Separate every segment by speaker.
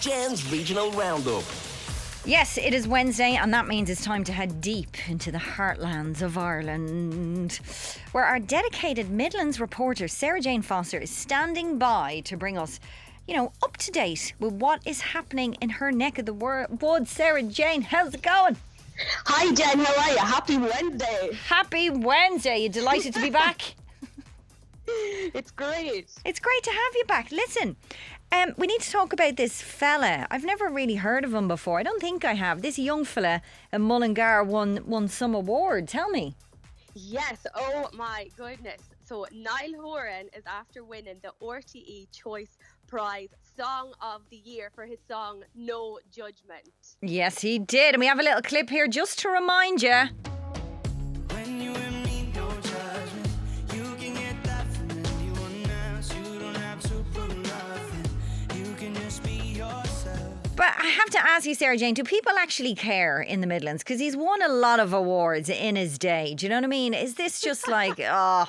Speaker 1: Jen's Regional Roundup.
Speaker 2: Yes, it is Wednesday, and that means it's time to head deep into the heartlands of Ireland, where our dedicated Midlands reporter, Sarah Jane Foster, is standing by to bring us, up to date with what is happening in her neck of the woods. Sarah Jane, how's it going?
Speaker 3: Hi, Jen, how are you? Happy Wednesday.
Speaker 2: Happy Wednesday. You delighted to be back?
Speaker 3: It's great.
Speaker 2: It's great to have you back. Listen, we need to talk about this fella. I've never really heard of him before. I don't think I have. This young fella in Mullingar won some award. Tell me.
Speaker 3: Yes, oh my goodness. So Niall Horan is after winning the RTE Choice Prize Song of the Year for his song No Judgment.
Speaker 2: Yes, he did. And we have a little clip here just to remind you.
Speaker 4: When you and me, no judgment. You can get that from anyone else. You don't have to prove nothing. You can just be yourself.
Speaker 2: But I have to ask you, Sarah Jane, do people actually care in the Midlands? Because he's won a lot of awards in his day. Do you know what I mean? Is this just like, does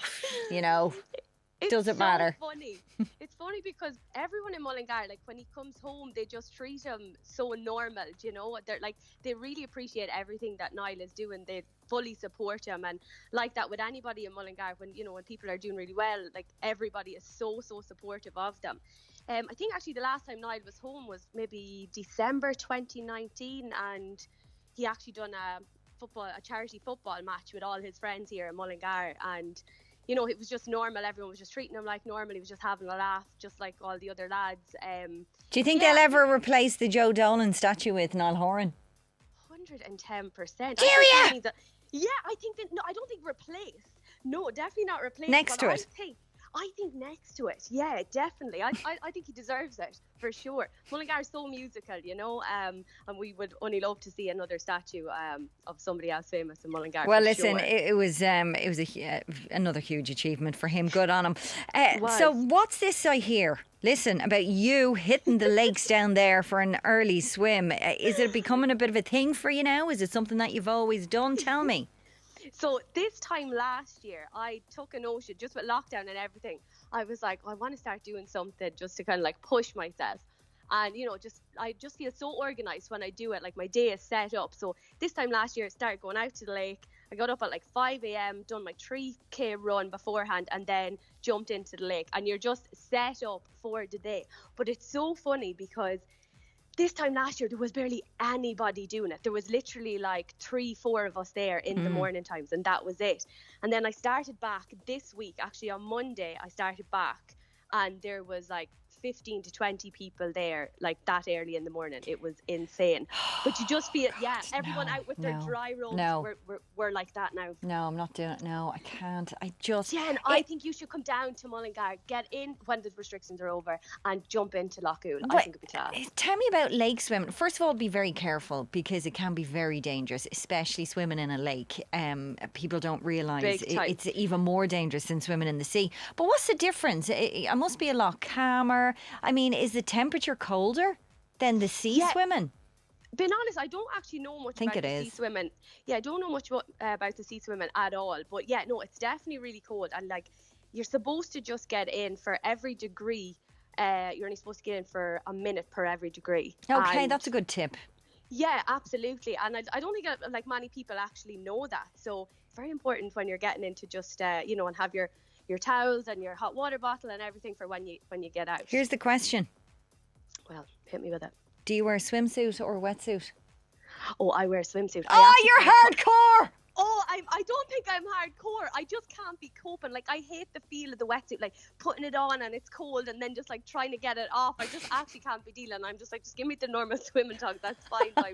Speaker 2: it matter?
Speaker 3: Funny. It's funny because everyone in Mullingar, like when he comes home, they just treat him so normal. Do you know? They're like, they really appreciate everything that Niall is doing. They fully support him, and like that with anybody in Mullingar, when people are doing really well, like everybody is so supportive of them. I think actually the last time Niall was home was maybe December 2019, and he actually done a charity football match with all his friends here in Mullingar, and it was just normal. Everyone was just treating him like normal. He was just having a laugh, just like all the other lads.
Speaker 2: Do you think they'll ever replace the Joe Dolan statue with Niall Horan?
Speaker 3: 110%.
Speaker 2: Do you?
Speaker 3: Yeah, I think that. No, I don't think replace. No, definitely not replace.
Speaker 2: Next to it.
Speaker 3: I think next to it. Yeah, definitely. I think he deserves it for sure. Mullingar is so musical, and we would only love to see another statue of somebody else famous in Mullingar.
Speaker 2: Well, listen,
Speaker 3: sure.
Speaker 2: it was another huge achievement for him. Good on him. So what's this I hear? Listen, about you hitting the lakes down there for an early swim. Is it becoming a bit of a thing for you now? Is it something that you've always done? Tell me.
Speaker 3: So this time last year, I took a notion, just with lockdown and everything. I was like, I want to start doing something just to kind of like push myself. And, I just feel so organised when I do it. Like my day is set up. So this time last year, I started going out to the lake. I got up at like 5 a.m, done my 3K run beforehand, and then jumped into the lake. And you're just set up for the day. But it's so funny because this time last year, there was barely anybody doing it. There was literally like 3-4 of us there in the morning times, and that was it. And then I started back this week. Actually, on Monday, I started back, and there was like 15 to 20 people there, like that early in the morning. It was insane. But you just feel, everyone out with their dry robes. We're like that now.
Speaker 2: No, I'm not doing it. No, I can't.
Speaker 3: Jen, I think you should come down to Mullingar, get in when the restrictions are over, and jump into Loughool. I think it'd be class.
Speaker 2: Tell me about lake swimming. First of all, be very careful because it can be very dangerous, especially swimming in a lake. People don't realise it's even more dangerous than swimming in the sea. But what's the difference? It must be a lot calmer. I mean, is the temperature colder than the sea swimming?
Speaker 3: Being honest, I don't actually know much about the sea swimming. Yeah, I don't know much about the sea swimming at all. But yeah, no, it's definitely really cold. And like, you're supposed to just get in for every degree. You're only supposed to get in for a minute per every degree.
Speaker 2: Okay, that's a good tip.
Speaker 3: Yeah, absolutely. And I don't think like many people actually know that. So it's very important when you're getting into just, and have your towels and your hot water bottle and everything for when you get out.
Speaker 2: Here's the question.
Speaker 3: Well, hit me with it.
Speaker 2: Do you wear a swimsuit or a wetsuit?
Speaker 3: Oh, I wear a swimsuit.
Speaker 2: Oh, you're hardcore!
Speaker 3: Oh, I don't think I'm hardcore. I just can't be coping. Like, I hate the feel of the wetsuit, like putting it on and it's cold and then just like trying to get it off. I just actually can't be dealing. I'm just like, just give me the normal swimming togs. That's fine by me.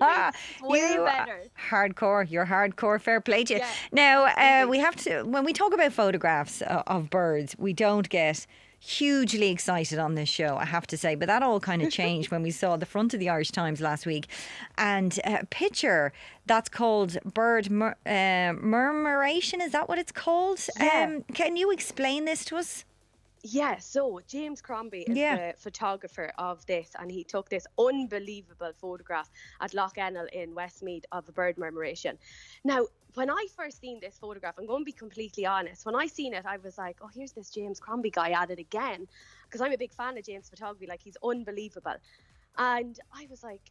Speaker 3: It's way better.
Speaker 2: Hardcore. You're hardcore. Fair play to you.
Speaker 3: Yeah.
Speaker 2: Now, we have to, when we talk about photographs of birds, we don't get hugely excited on this show, I have to say, but that all kind of changed when we saw the front of the Irish Times last week and a picture that's called bird murmuration. Is that what it's called?
Speaker 3: Yeah.
Speaker 2: Can you explain this to us?
Speaker 3: Yeah, so James Crombie is the photographer of this, and he took this unbelievable photograph at Lough Ennel in Westmeath of a bird murmuration. Now, when I first seen this photograph, I'm going to be completely honest, when I seen it, I was like, oh, here's this James Crombie guy at it again, because I'm a big fan of James' photography, like he's unbelievable. And I was like,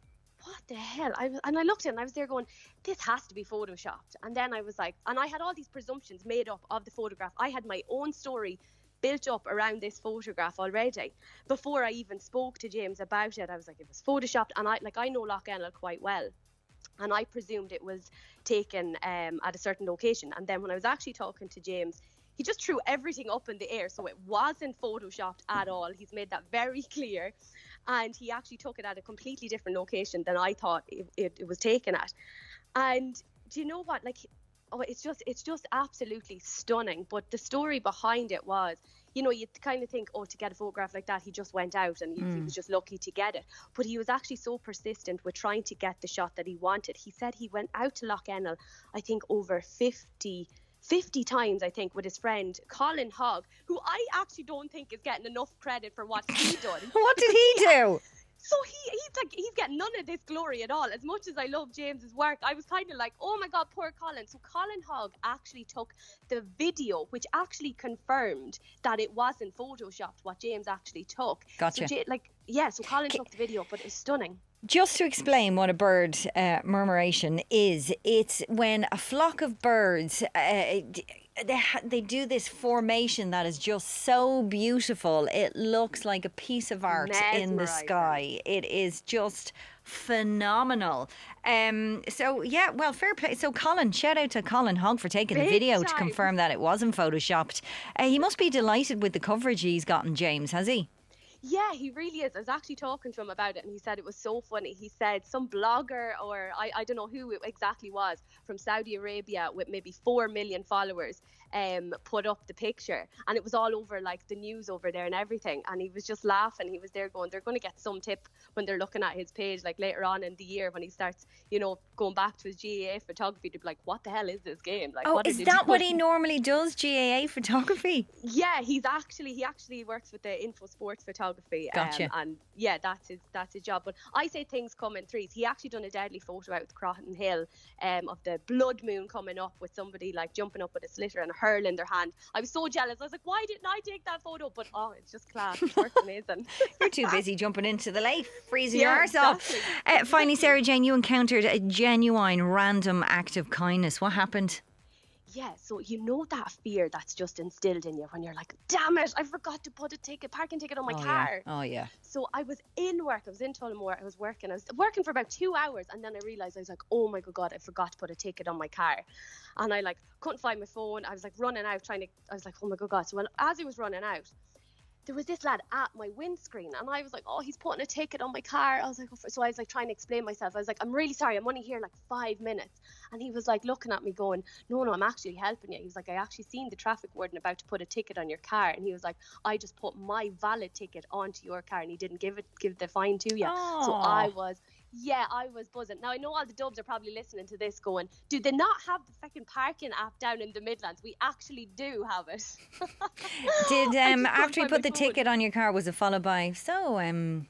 Speaker 3: what the hell? And I looked at it and I was there going, this has to be photoshopped. And then I was like, and I had all these presumptions made up of the photograph. I had my own story built up around this photograph already before I even spoke to James about it. I was like, it was photoshopped. And I know Lough Ennell quite well, and I presumed it was taken at a certain location. And then when I was actually talking to James, he just threw everything up in the air, so it wasn't photoshopped at all. He's made that very clear, and he actually took it at a completely different location than I thought it was taken at. And do you know what, like, oh, it's just absolutely stunning. But the story behind it was, you know, you kind of think, oh, to get a photograph like that, he just went out and he was just lucky to get it. But he was actually so persistent with trying to get the shot that he wanted. He said he went out to Lough Ennell, I think over 50 times, I think, with his friend Colin Hogg, who I actually don't think is getting enough credit for what he done.
Speaker 2: What did he do?
Speaker 3: So he's getting none of this glory at all. As much as I love James's work, I was kind of like, oh my God, poor Colin. So Colin Hogg actually took the video, which actually confirmed that it wasn't photoshopped, what James actually took.
Speaker 2: Gotcha.
Speaker 3: So Colin took the video, but it's stunning.
Speaker 2: Just to explain what a bird murmuration is, it's when a flock of birds, they do this formation that is just so beautiful. It looks like a piece of art in the sky. It is just phenomenal. So yeah, well, fair play. So Colin, shout out to Colin Hogg for taking the video to confirm that it wasn't photoshopped. He must be delighted with the coverage he's gotten, James, has he?
Speaker 3: Yeah, he really is. I was actually talking to him about it, and he said it was so funny. He said some blogger, or I don't know who it exactly was, from Saudi Arabia with maybe 4 million followers, put up the picture, and it was all over like the news over there and everything. And he was just laughing. He was there going, they're going to get some tip when they're looking at his page, like later on in the year when he starts, you know, going back to his GAA photography, to be like, what the hell is this game? Like,
Speaker 2: oh, is that what he normally does, GAA photography?
Speaker 3: Yeah, he actually works with the Info Sports photography.
Speaker 2: Gotcha.
Speaker 3: And yeah, that's his job. But I say things come in threes. He actually done a deadly photo out with Crotton Hill of the blood moon coming up, with somebody like jumping up with a slitter and a hurl in their hand. I was so jealous. I was like, why didn't I take that photo? But oh, it's just class. It works amazing.
Speaker 2: You're too busy jumping into the lake, freezing your arse off. Finally, Sarah Jane, you encountered a genuine random act of kindness. What happened?
Speaker 3: Yeah, so you know that fear that's just instilled in you when you're like, damn it, I forgot to put a parking ticket on my car.
Speaker 2: Yeah. Oh, yeah.
Speaker 3: So I was in work. I was in Tullamore. I was working for about 2 hours, and then I realised, I was like, oh my God, I forgot to put a ticket on my car. And I like couldn't find my phone. I was like running out I was like, oh my God. So as I was running out, there was this lad at my windscreen, and I was like, oh, he's putting a ticket on my car. I was like, oh, so I was like trying to explain myself. I was like, I'm really sorry, I'm only here like 5 minutes. And he was like looking at me going, no, I'm actually helping you. He was like, I actually seen the traffic warden about to put a ticket on your car, and he was like, I just put my valid ticket onto your car, and he didn't give the fine to you.
Speaker 2: Aww.
Speaker 3: So I was buzzing. Now I know all the dubs are probably listening to this going, do they not have the fucking parking app down in the Midlands? We actually do have it.
Speaker 2: Did after you put the ticket on your car, was it followed by, so do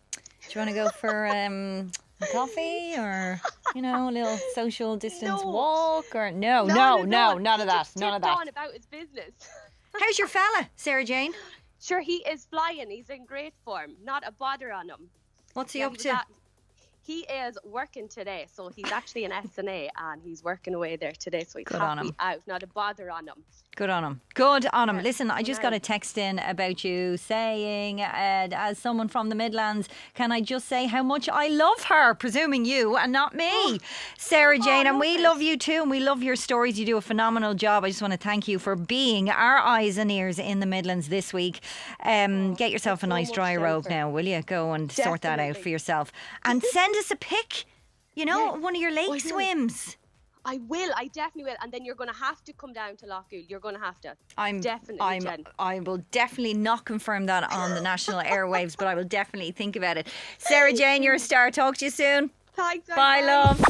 Speaker 2: you want to go for a coffee, or you know, a little social distance walk, or no, none of that, none of that.
Speaker 3: On about his business.
Speaker 2: How's your fella, Sarah Jane?
Speaker 3: Sure, he is flying. He's in great form. Not a bother on him.
Speaker 2: What's he up to?
Speaker 3: He is working today, so he's actually in SNA and he's working away there today, so he's happy out. Not a bother on him.
Speaker 2: Good on him. Good on him. Listen, I just got a text in about you saying, as someone from the Midlands, can I just say how much I love her, presuming you and not me, Sarah Jane, and we love you too, and we love your stories. You do a phenomenal job. I just want to thank you for being our eyes and ears in the Midlands this week. Get yourself a nice dry robe now, will you? Go and sort that out for yourself. And send us a pic, you know, one of your lake swims.
Speaker 3: I will. I definitely will. And then you're going to have to come down to Lough Ennell. You're going to have to. I
Speaker 2: will definitely not confirm that on the national airwaves, but I will definitely think about it. Sarah Jane, you're a star. Talk to you soon.
Speaker 3: Thanks.
Speaker 2: Bye, love.